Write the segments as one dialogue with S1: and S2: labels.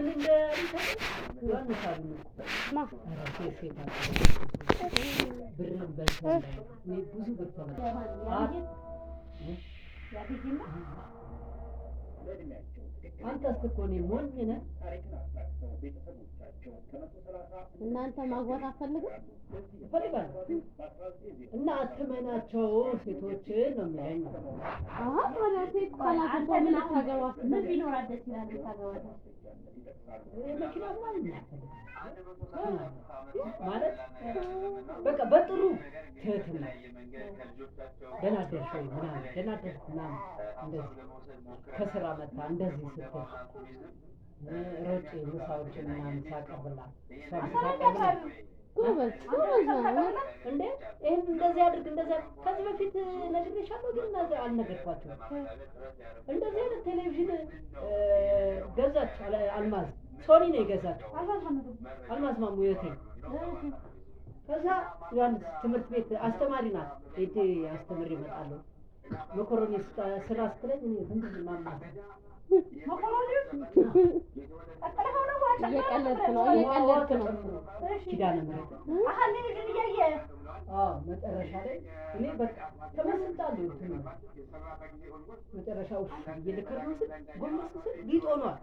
S1: እንደ ዮሐንስ አሉ ማ ሴት ብር በልተው ብዙ ብር ተበላ አንተስ እኮ ነው ሞኝ ነህ
S2: እናንተ ማግባት አትፈልጉም
S1: እና አትመናቸው ሴቶችን ነው የሚለኝ
S2: ማለት ካላገባ ምን አታገባ ምን ቢኖር ደስ ይላል ታገባታ
S1: መኪና ማለት በቃ በጥሩ ትህትና ደህና ደርሽ ምናምን ደህና ደርሽ ምናምን እንደዚህ ከስራ መጣ እንደዚህ ስትል ሮጬ ምሳዎችን ምናምን ሳቀርብላት
S2: ጎበዝ
S1: እንዴ ይሄን እንደዚህ አድርግ እንደዚህ ከዚህ በፊት ነግሬሻለሁ ግን አልነገርኳችሁም እንደዚህ አይነት ቴሌቪዥን ገዛች አልማዝ ሶኒ ነው የገዛችው አልማዝ ማሙየቴ ከዛ ያን ትምህርት ቤት አስተማሪ ናት እቴ አስተምር ይመጣሉ መኮሮኒ ስራ ስትለኝ እኔ ዝም ማማት መኮሮኒ
S2: እየቀለድክ ነው
S1: ኪዳነ ምህረት
S2: ልጅ እያየ
S1: መጨረሻ ላይ እኔ በቃ ተመስጣለሁ መጨረሻው እየልከሩት ጎመስ ሊጥ ሆኗል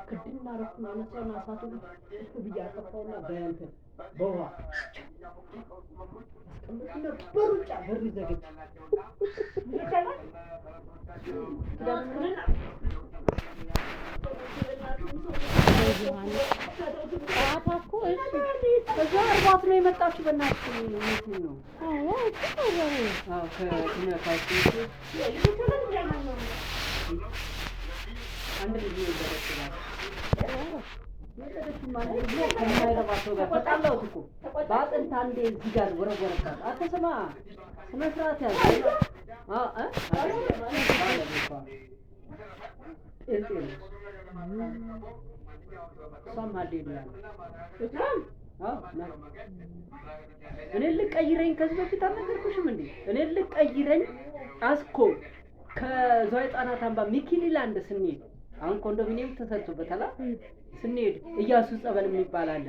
S1: ክድና ረኩና ነሳና ሳቱ ብያጠፋውና በእንትን በውሃ በሩጫ በር ይዘገች እዛ እርባት ነው የመጣችሁ በእናትህ እውነቴን ነው አንድ ልጅ ይደረስላል ለደረሱ ማለት ነው ከማይረባቸው ጋር ተጣላው እኮ ባጥንት አንዴ እዚህ ጋር ወረወረባት አትሰማ ስነ ስርዓት ያዘ እኔ ልቀይረኝ ከዚህ በፊት አልነገርኩሽም እንዴ እኔ ልቀይረኝ አስኮ ከዘዋይ ጣናት አምባ ሚኪሊላንድ ስንሄድ አሁን ኮንዶሚኒየም ተሰርቶበታል ስንሄድ እያሱ ጸበል የሚባል አለ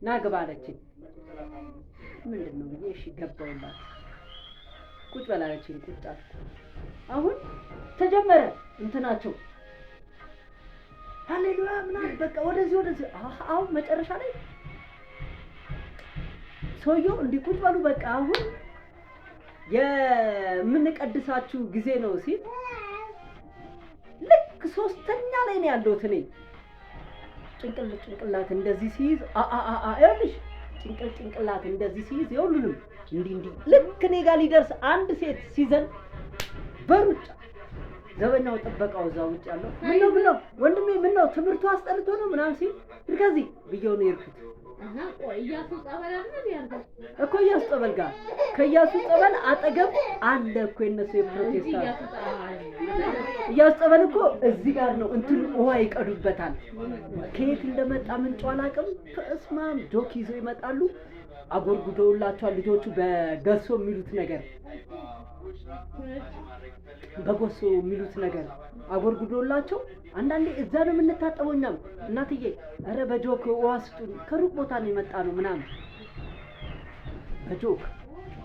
S1: ናግባ አለችኝ ምንድነው ብዬ እሺ ገባውላት ቁጭ በላለችኝ ቁጭ አልኩ አሁን ተጀመረ እንትናቸው ሃሌሉያ ምናምን በቃ ወደዚህ አሁን መጨረሻ ላይ ሰውየው እንዲቁጭ ባሉ በቃ አሁን የምንቀድሳችሁ ጊዜ ነው ሲል ልክ ሶስተኛ ላይ ነው ያለሁት እኔ ጭንቅላት እንደዚህ ሲይዝ አይልሽ ጭንቅላት እንደዚህ ሲይዝ ይሁሉንም እንዲህ ልክ እኔ ጋር ሊደርስ አንድ ሴት ሲዘን በሩጫ ዘበኛው ጥበቃው እዛው ውጭ ያለው ምነው ወንድሜ ምነው ትምህርቱ አስጠልቶ ነው ምናምን ሲል ከዚህ ብየው ነው የርኩት
S2: ኢያሱ ጸበል አይደል ያርጋል
S1: እኮ ኢያሱ ጸበል ጋር ከኢያሱ ጸበል አጠገብ አለ እኮ የነሱ የፕሮቴስታንት ኢያሱ ጸበል እኮ እዚህ ጋር ነው እንትን ውሃ ይቀዱበታል ከየት እንደመጣ ምንጭ አላውቅም ተስማም ጆክ ይዘው ይመጣሉ አጎርጉደውላቸዋል ልጆቹ በገሶ የሚሉት ነገር በጎሶ የሚሉት ነገር አጎርጉዶላቸው አንዳንዴ እዛ ነው የምንታጠበውኛም እናትዬ አረ በጆክ ዋስጡን ከሩቅ ቦታ ነው የመጣ ነው ምናምን በጆክ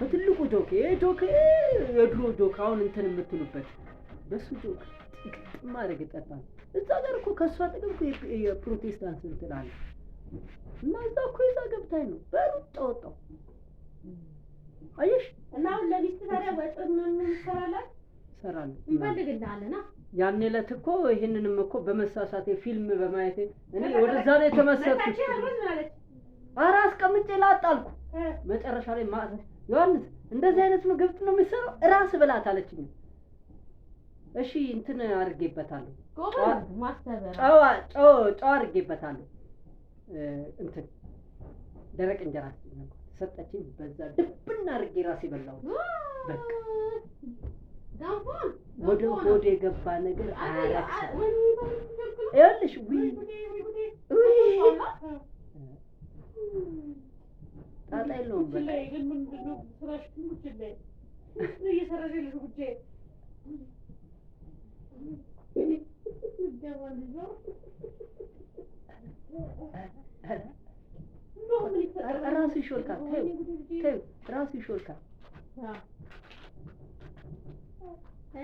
S1: በትልቁ ጆክ ጆክ የድሮ ጆክ አሁን እንትን የምትሉበት በሱ ጆክ ጥቅም ማድረግ ይጠጣል እዛ ጋር እኮ ከሷ አጠገብ የፕሮቴስታንት እንትን አለ እና እዛ እኮ ይዛ ገብታኝ ነው በሩጫ ወጣው አየሽ
S2: እና አሁን ለሊት ታዲያ ወጥን እንሰራለን እንፈልግልሃለና
S1: ያኔ ዕለት እኮ ይሄንንም እኮ በመሳሳቴ ፊልም በማየቴ እኔ ወደዛ ላይ ተመሰጥኩ ኧረ አስቀምጬ ላጣልኩ መጨረሻ ላይ ማለት ዮሐንስ እንደዚህ አይነት ምግብ ነው የሚሰራው ራስ ብላት አለችኝ እሺ እንትን አድርጌበታለሁ ጨው አድርጌበታለሁ እንትን ደረቅ እንጀራ ሰጠችኝ በዛ ድብና አድርጌ ራሴ በላው በቃ ወደ ሆዴ ገባ ነገር አያረክስ ይኸውልሽ ጣጣ የለውም በቃ
S2: ምንድነው ስራሽ ትሙት ላይ እየሰራሽ ልጅ ጉጄ ይገባል ልጅ
S1: ራሱ ይሾልካል። ተይው ራሱ ይሾልካል።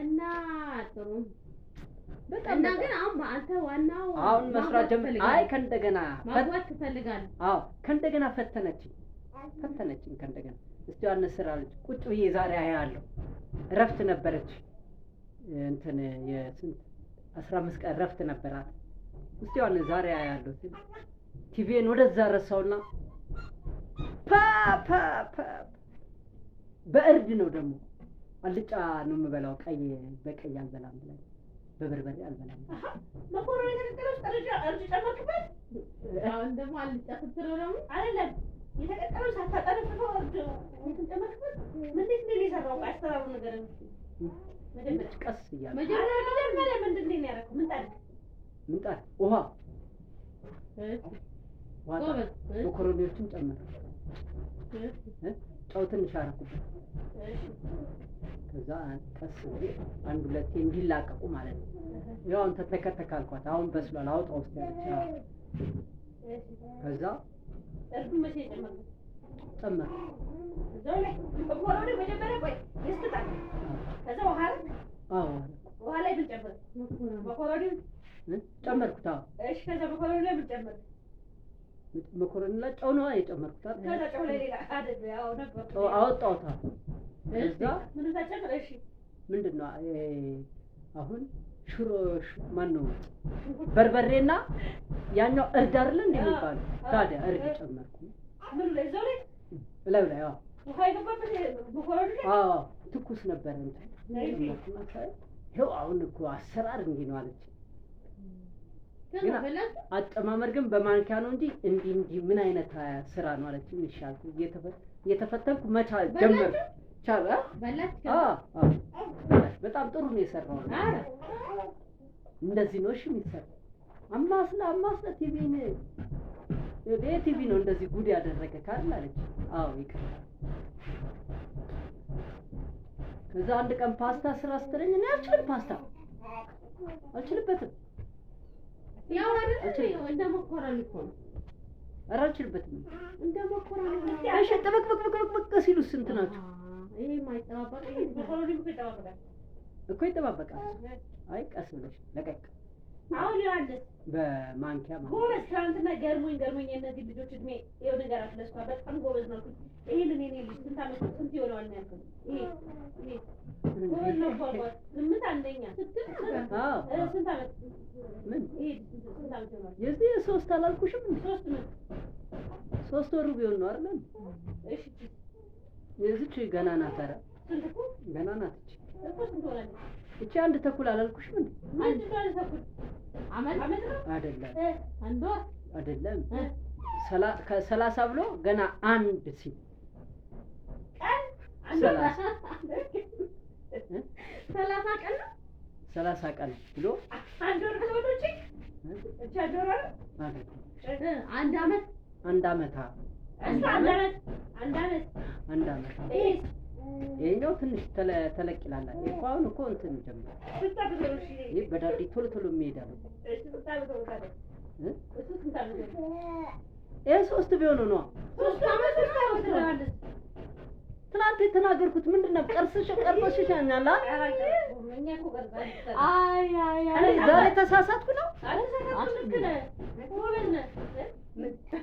S2: እና ጥሩ
S1: በጣም
S2: እና ግን አሁን አንተ ዋናው
S1: አሁን መስራት ጀምር። አይ ከእንደገና
S2: ማግባት ትፈልጋለህ?
S1: አዎ ከእንደገና ፈተነችኝ ከእንደገና እስቲ ዋና ስራ አለች። ቁጭ ብዬ ዛሬ አያለሁ። እረፍት ነበረች እንትን የስንት 15 ቀን እረፍት ነበራት። እስቲ ዋና ዛሬ አያለሁ። ቲቪን ወደዛ ረሳውና በእርድ ነው ደግሞ አልጫ ነው የምበላው። ቀይ በቀይ አልበላም ብለህ በበርበሬ አልበላም።
S2: መኮረኒ የተቀቀለው እርድ ጨመርክበት? አሁን ደግሞ አልጫ ስትለው ደግሞ አይደለም የተቀቀለው ሳታጠረፍፈው እርድ እንትን ጨመርክበት? እንዴት ነው የሰራው? አስተራሩ ነገር ነው። መጀመሪያ
S1: ቀስ እያለ
S2: መጀመሪያ ምንድን ነው ያደረገው? ምንጣድ
S1: ውሃ
S2: ጎበዝ
S1: መኮረኒዎችን ጨመረ። ጨው ትንሽ አደረኩበት። ከዛ ቀስ ብዬ አንድ ሁለቴ እንዲላቀቁ ማለት ነው። ያው አንተ ተከተክ አልኳት። አሁን በስሏል አውጣው እስቲ አለች። ከዛ
S2: እርዱ መቼ ጨመርኩት?
S1: ጨመርኩ።
S2: እዛው ላይ መኮረኒ መጀመሪያ ቆይ ይስጥታል። ከዛ ውሃ ላይ ምን ጨመርክ? መኮረኒው
S1: ጨመርኩት።
S2: እሺ ከዛ መኮረኒ ላይ ምን ጨመርክ?
S1: መኮረኒ ላይ ጨው ነው የጨመርኩት።
S2: ከዛ ጨው ላይ ሌላ አይደል? ያው ነበር
S1: አወጣሁት። እዛ
S2: ምን ተጨመረ? እሺ
S1: ምንድነው አሁን ሽሮ ማን ነው በርበሬና ያኛው እርድ አይደል እንዴ የሚባለው? ታዲያ እርድ ጨመርኩ።
S2: ምን ላይ እዛው ላይ
S1: አዎ
S2: ውሃ የገባበት መኮረኒ ላይ
S1: አዎ ትኩስ ነበር እንትን ጨመርኩና ሳይ ይኸው አሁን እኮ አሰራር እንዲህ ነው አለች። ግን አጨማመር ግን በማንኪያ ነው እንጂ እንዲህ ምን አይነት ስራ ነው አለች። ይሻል እየተፈተንኩ መቻ ጀመር ቻለ
S2: በላች።
S1: በጣም ጥሩ ነው የሰራው። እንደዚህ ነው እሺ የሚሰራው። አማስላ ቲቪ ነው እንደዚህ ጉድ ያደረገ ካል አለች። አዎ ይቀርታል። ከዛ አንድ ቀን ፓስታ ስራ ስትለኝ እኔ አልችልበትም።
S2: ያው አይደል እንደ መኮረኒ እኮ ነው።
S1: ኧረ አልችልበትም።
S2: እንደ መኮረኒ
S1: እሺ ጥብቅ ሲሉ ስንት ናቸው?
S2: ይሄ ማይጠባበቅ መኮረኒ
S1: እኮ ይጠባበቃል። አይ ቀስ ብለሽ ለቀቅ።
S2: አሁን ዮሐንስ
S1: በማንኪያ ማለት
S2: ጎበዝ። ትናንትና ገርሞኝ የእነዚህ ልጆች እድሜ ይኸው ነገር አትለስኳ። በጣም ጎበዝ ነው። ይሄንን የኔ ልጅ ስንት ይሆነዋል ነው ያልኩት። ይሄ ጎበዝ ነው እኮ አልኳት። 8 አንደኛ ስትል ስንት ዓመት
S1: ምን
S2: ይሄ ስንት ዓመት ይሆናል?
S1: የዚህ 3 አላልኩሽም?
S2: 3 ምን
S1: 3 ወሩ ቢሆን ነው አይደል?
S2: እሺ
S1: የዚች ገና ናት። ኧረ
S2: ስንት እኮ
S1: ገና ናት
S2: እኮ ስንት ሆናለች?
S1: እቺ አንድ ተኩል አላልኩሽም እንዴ?
S2: አንድ ተኩል ዓመት ነው
S1: አይደለም?
S2: አንድ ወር
S1: አይደለም። ከ30 ብሎ ገና አንድ ሲል
S2: ቀን
S1: 30
S2: ቀን ነው
S1: 30 ቀን ብሎ
S2: አንድ ወር ነው እንጂ እቺ አንድ ወር አይደል? አንድ ዓመት
S1: አንድ ዓመት ይሄኛው ትንሽ ተለቅ ይላል። እኮ አሁን እኮ እንትን ጀምሮ ይሄ በዳዲ ቶሎ የሚሄዳል እኮ ይሄ 3 ቢሆን ነው።
S2: 3 ዓመት
S1: ትናንት የተናገርኩት ምንድነው? ቀርጽሽ ያኛላ ዛሬ ተሳሳትኩ ነው።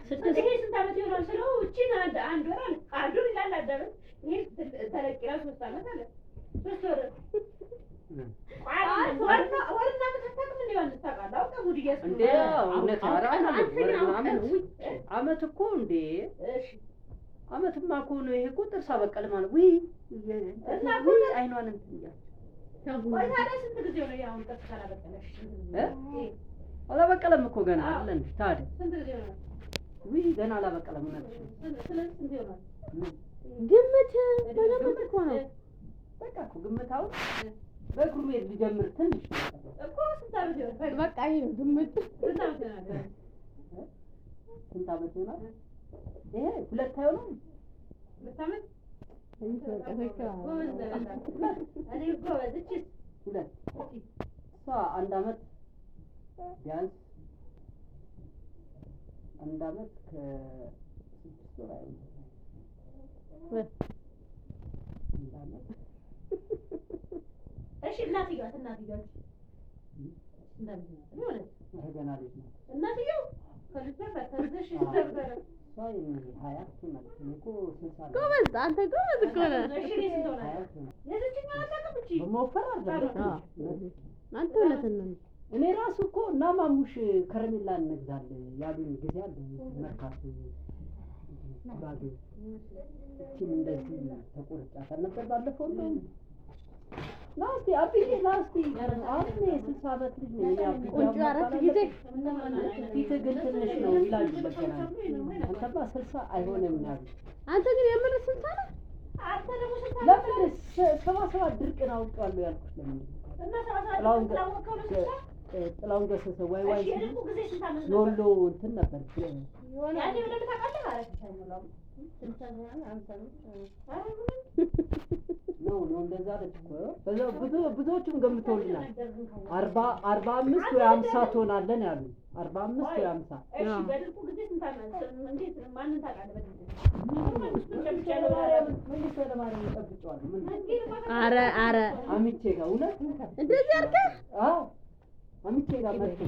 S2: ስንት ዓመት ይሆናል ስለው እቺን አንድ ወር አንዱ ይላል አዳመ ይሄ ተለቅ ይላል 3 ዓመት አለ 3 ወር ወርና መተካከም እንደሆነ ታውቃለህ። አውቀ ሙድ እያስኩ
S1: እንዴ እውነት ዓመት እኮ እንዴ እሺ ዓመትማ እኮ ነው። ይሄ እኮ ጥርስ አበቀለ ማለት ወይ እና አይኗን እንትን እያለ
S2: ወይ ታዲያ ስንት ጊዜ ነው ያው ጥርስ ካላበቀለሽ
S1: አላበቀለም እኮ ገና አይደል እንዴ? ታዲያ
S2: ስንት ጊዜ ነው?
S1: ወይ ገና አላበቀለም ነው።
S2: ስለዚህ ስንት ይሆናል?
S1: ግምት እኮ ነው። በቃ እኮ ግምታው በእግሩ መሄድ ሊጀምር ትንሽ
S2: እኮ ስንት ዓመት ይሆናል?
S1: በቃ ይሄ ነው ግምት።
S2: ስንት ዓመት ይሆናል?
S1: ስንት ዓመት ይሆናል? ይሄ 2 አይሆንም?
S2: 2 ዓመት እሷ
S1: 1 ዓመት ቢያንስ አንድ አመት ከ6 ወር አይሆንም።
S2: እሺ እናትየዋ
S1: ገና ልጅ ነው
S2: እናትየው ከልጅ በተዘሽ ነበር
S1: ሳይ 20 ማለት ነው እኮ 60
S3: ጎበዝ አንተ ጎበዝ እኮ ነህ።
S2: እሺ ነው ለዚህ ማለት አቀምጪ
S1: በመወፈር አይደለም
S3: አንተ እውነትን ነው።
S1: እኔ ራሱ እኮ እና ማሙሽ ከረሜላ እንግዛለን ያሉኝ ጊዜ አለ መርካቶ ባዶ እቺን እንደዚህ ተቆርጫታ ነበር ባለፈው ነው ላስቲ አብዬ ላስቲ አሁን 60 አመት ልጅ ነው ያብዬ
S3: ቁንጮ አራት ጊዜ
S1: ፊት ግን ትንሽ ነው ይላሉ በቀና አንተማ 60 አይሆንም ያሉ
S3: አንተ ግን የምን 60 ነው
S2: አንተ ደግሞ 60
S1: ለምን 77 ድርቅን አውጣለሁ ያልኩት ለምን
S2: እና 77
S1: ጥላውን ገሰሰ ወይ
S2: እሺ እኮ ጊዜ ስንታመን
S1: ዮሎ እንትን ነበር
S2: ያኔ ወደ ተቃለ ማለት ነው
S1: ነው እንደዛ አይደል እኮ ብዙዎቹም ገምተውልናል 45 ወይ 50 ትሆናለን ያሉ 45 ወይ 50
S2: እሺ በድርቁ ጊዜ ስንታመን እንዴት ማንን ታውቃለህ
S3: አረ
S1: አሚቼ ጋር እውነት
S3: እንደዚህ አድርገህ
S1: አዎ አሚቼ ጋር መጥቶ